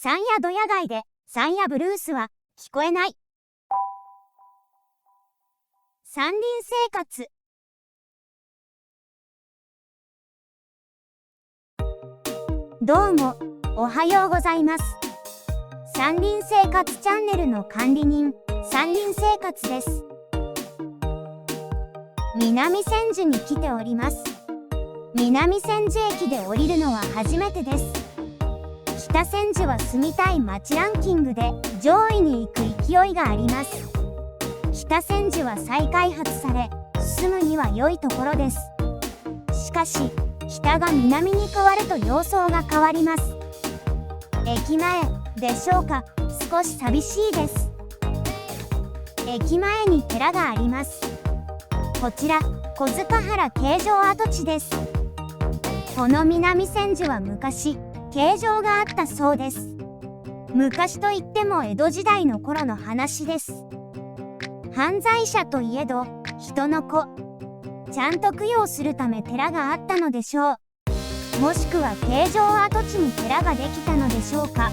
山谷ドヤ街で山谷ブルースは聞こえない。山林生活。どうも、おはようございます。山林生活チャンネルの管理人、山林生活です。南千住に来ております。南千住駅で降りるのは初めてです。北千住は住みたい街ランキングで上位に行く勢いがあります。北千住は再開発され、住むには良いところです。しかし、北が南に変わると様相が変わります。駅前でしょうか、少し寂しいです。駅前に寺があります。こちら、小塚原形状跡地です。この南千住は昔、形状があったそうです。昔といっても江戸時代の頃の話です。犯罪者といえど、人の子。ちゃんと供養するため寺があったのでしょう。もしくは形状跡地に寺ができたのでしょうか。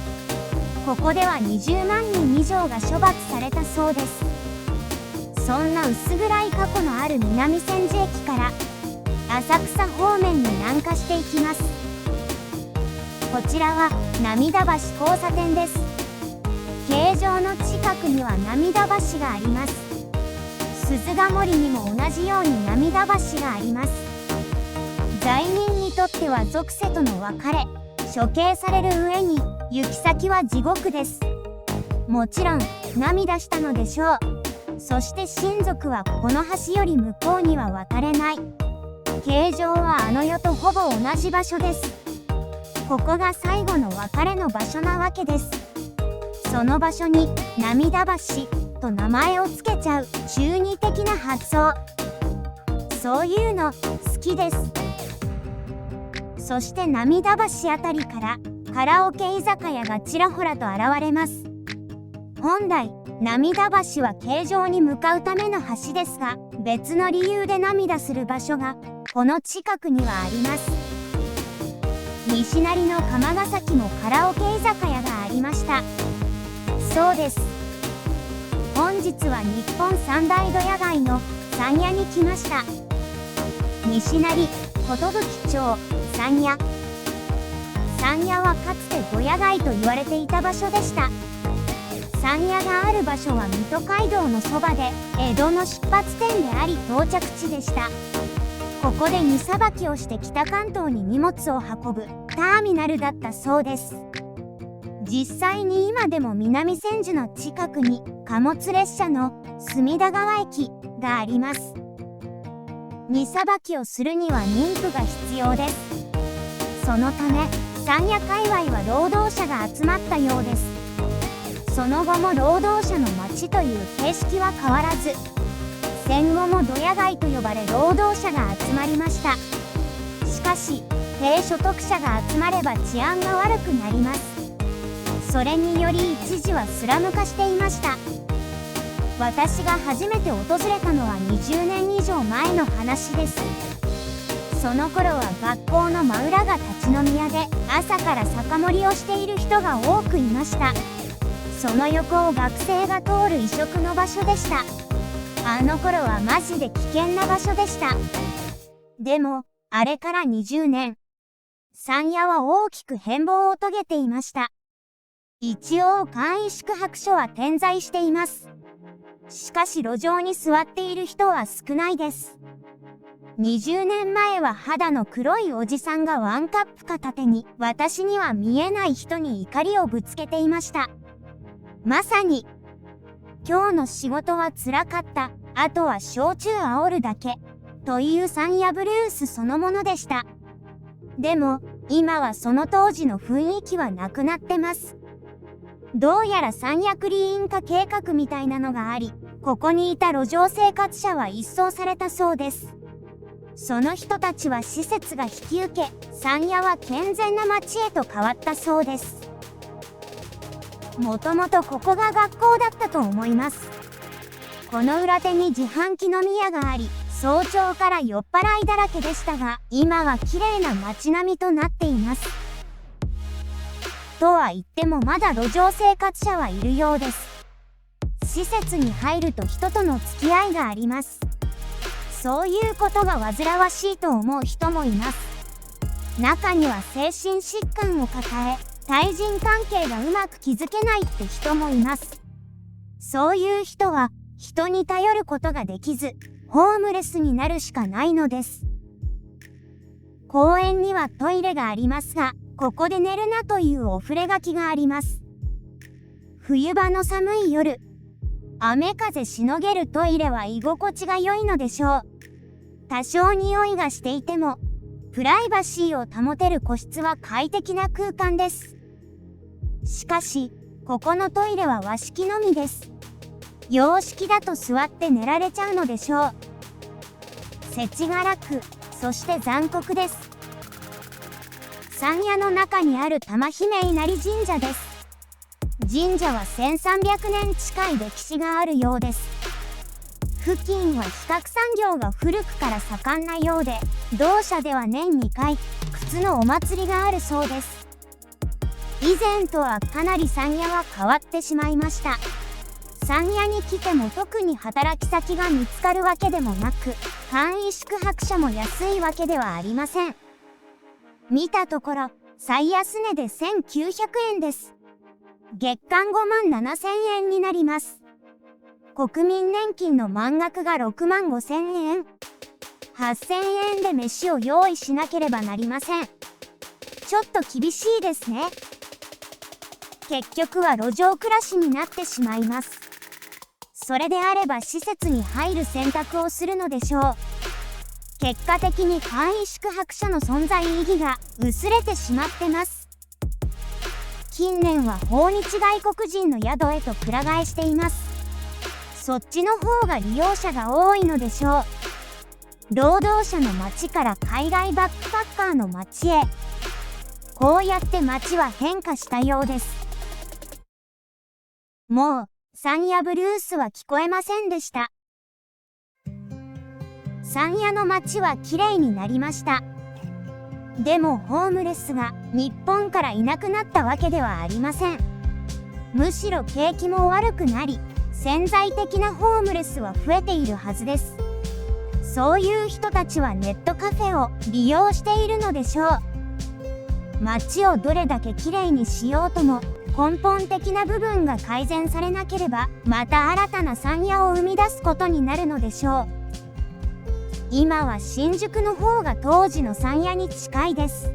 ここでは20万人以上が処罰されたそうです。そんな薄暗い過去のある南千住駅から浅草方面に南下していきます。こちらは涙橋交差点です。形状の近くには涙橋があります。鈴ヶ森にも同じように涙橋があります。罪人にとっては俗世との別れ、処刑される上に行き先は地獄です。もちろん涙したのでしょう。そして親族はこの橋より向こうには渡れない。形状はあの世とほぼ同じ場所です。ここが最後の別れの場所なわけです。その場所に涙橋と名前を付けちゃう中二的な発想。そういうの好きです。そして涙橋あたりからカラオケ居酒屋がちらほらと現れます。本来涙橋は形状に向かうための橋ですが、別の理由で涙する場所がこの近くにはあります。西成の釜ヶ崎もカラオケ居酒屋がありました。そうです。本日は日本三大ドヤ街の山谷に来ました。西成、寿町、山谷。山谷はかつてドヤ街と言われていた場所でした。山谷がある場所は水戸街道のそばで、江戸の出発点であり到着地でした。ここで荷さばきをして北関東に荷物を運ぶターミナルだったそうです。実際に今でも南千住の近くに貨物列車の隅田川駅があります。荷さばきをするには妊婦が必要です。そのため山谷界隈は労働者が集まったようです。その後も労働者の街という形式は変わらず、戦後もドヤ街と呼ばれ労働者が集まりました。しかし低所得者が集まれば治安が悪くなります。それにより一時はスラム化していました。私が初めて訪れたのは20年以上前の話です。その頃は学校の真裏が立ち飲み屋で朝から酒盛りをしている人が多くいました。その横を学生が通る異色の場所でした。あの頃はマジで危険な場所でした。でも、あれから20年、山谷は大きく変貌を遂げていました。一応簡易宿泊所は点在しています。しかし路上に座っている人は少ないです。20年前は肌の黒いおじさんがワンカップ片手に私には見えない人に怒りをぶつけていました。まさに、今日の仕事は辛かった、あとは焼酎煽るだけ、という山谷ブルースそのものでした。でも、今はその当時の雰囲気はなくなってます。どうやら山谷クリーン化計画みたいなのがあり、ここにいた路上生活者は一掃されたそうです。その人たちは施設が引き受け、山谷は健全な街へと変わったそうです。もともとここが学校だったと思います。この裏手に自販機飲み屋があり、早朝から酔っ払いだらけでしたが、今は綺麗な街並みとなっています。とは言ってもまだ路上生活者はいるようです。施設に入ると人との付き合いがあります。そういうことが煩わしいと思う人もいます。中には精神疾患を抱え、対人関係がうまく築けないって人もいます。そういう人は人に頼ることができず、ホームレスになるしかないのです。公園にはトイレがありますが、ここで寝るなというお触れ書きがあります。冬場の寒い夜、雨風しのげるトイレは居心地が良いのでしょう。多少匂いがしていても、プライバシーを保てる個室は快適な空間です。しかし、ここのトイレは和式のみです。洋式だと座って寝られちゃうのでしょう。世知辛く、そして残酷です。山谷の中にある玉姫稲荷神社です。神社は1300年近い歴史があるようです。付近は比較産業が古くから盛んなようで、同社では年2回、靴のお祭りがあるそうです。以前とはかなり山谷は変わってしまいました。山谷に来ても特に働き先が見つかるわけでもなく、簡易宿泊者も安いわけではありません。見たところ、最安値で1900円です。月間57000円になります。国民年金の満額が65000円。8000円で飯を用意しなければなりません。ちょっと厳しいですね。結局は路上暮らしになってしまいます。それであれば施設に入る選択をするのでしょう。結果的に簡易宿泊者の存在意義が薄れてしまってます。近年は訪日外国人の宿へとくら替えしています。そっちの方が利用者が多いのでしょう。労働者の街から海外バックパッカーの街へ。こうやって街は変化したようです。もう、山谷ブルースは聞こえませんでした。山谷の街はきれいになりました。でもホームレスが日本からいなくなったわけではありません。むしろ景気も悪くなり、潜在的なホームレスは増えているはずです。そういう人たちはネットカフェを利用しているのでしょう。街をどれだけきれいにしようとも、根本的な部分が改善されなければ、また新たな山谷を生み出すことになるのでしょう。今は新宿の方が当時の山谷に近いです。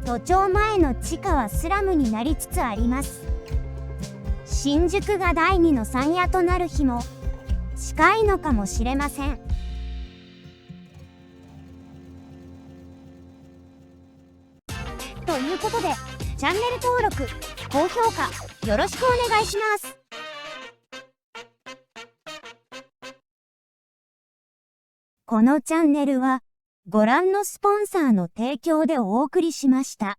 都庁前の地下はスラムになりつつあります。新宿が第2の山谷となる日も近いのかもしれません。ということで、チャンネル登録、高評価よろしくお願いします。このチャンネルはご覧のスポンサーの提供でお送りしました。